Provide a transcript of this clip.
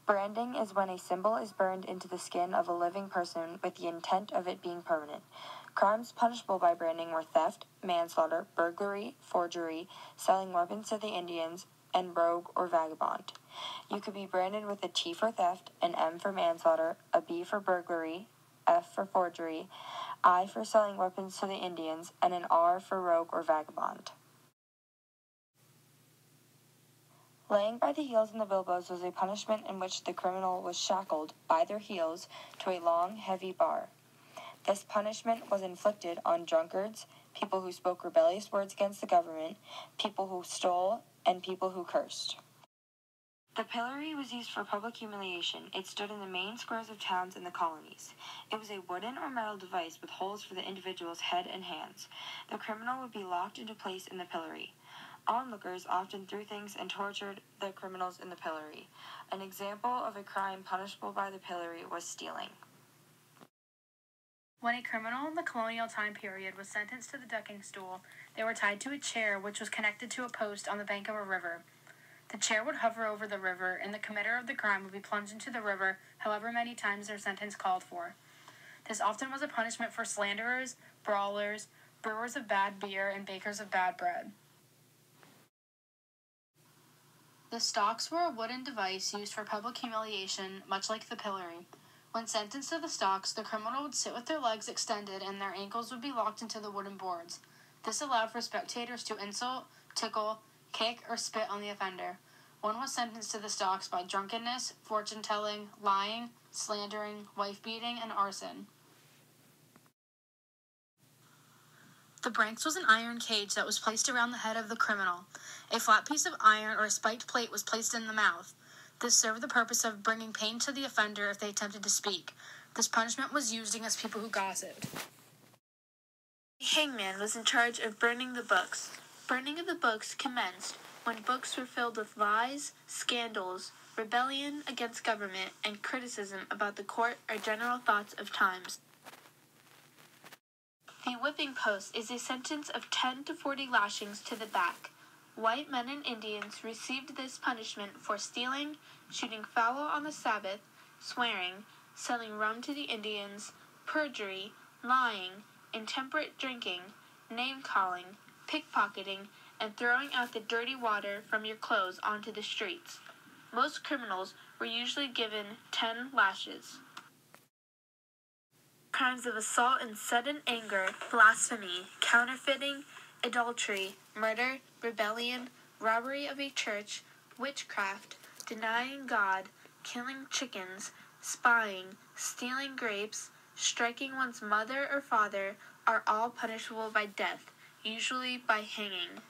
Branding is when a symbol is burned into the skin of a living person with the intent of it being permanent. Crimes punishable by branding were theft, manslaughter, burglary, forgery, selling weapons to the Indians, and rogue or vagabond. You could be branded with a T for theft, an M for manslaughter, a B for burglary, F for forgery, I for selling weapons to the Indians, and an R for rogue or vagabond. Laying by the heels in the bilboes was a punishment in which the criminal was shackled by their heels to a long, heavy bar. This punishment was inflicted on drunkards, people who spoke rebellious words against the government, people who stole, and people who cursed. The pillory was used for public humiliation. It stood in the main squares of towns in the colonies. It was a wooden or metal device with holes for the individual's head and hands. The criminal would be locked into place in the pillory. Onlookers often threw things and tortured the criminals in the pillory. An example of a crime punishable by the pillory was stealing. When a criminal in the colonial time period was sentenced to the ducking stool, they were tied to a chair which was connected to a post on the bank of a river. The chair would hover over the river, and the committer of the crime would be plunged into the river however many times their sentence called for. This often was a punishment for slanderers, brawlers, brewers of bad beer, and bakers of bad bread. The stocks were a wooden device used for public humiliation, much like the pillory. When sentenced to the stocks, the criminal would sit with their legs extended and their ankles would be locked into the wooden boards. This allowed for spectators to insult, tickle, kick, or spit on the offender. One was sentenced to the stocks by drunkenness, fortune-telling, lying, slandering, wife-beating, and arson. The branks was an iron cage that was placed around the head of the criminal. A flat piece of iron or a spiked plate was placed in the mouth. This served the purpose of bringing pain to the offender if they attempted to speak. This punishment was used against people who gossiped. The hangman was in charge of burning the books. Burning of the books commenced when books were filled with lies, scandals, rebellion against government, and criticism about the court or general thoughts of times. The whipping post is a sentence of 10 to 40 lashings to the back. White men and Indians received this punishment for stealing, shooting fowl on the Sabbath, swearing, selling rum to the Indians, perjury, lying, intemperate drinking, name-calling, pickpocketing, and throwing out the dirty water from your clothes onto the streets. Most criminals were usually given 10 lashes. Crimes of assault and sudden anger, blasphemy, counterfeiting, adultery, murder, rebellion, robbery of a church, witchcraft, denying God, killing chickens, spying, stealing grapes, striking one's mother or father are all punishable by death, usually by hanging.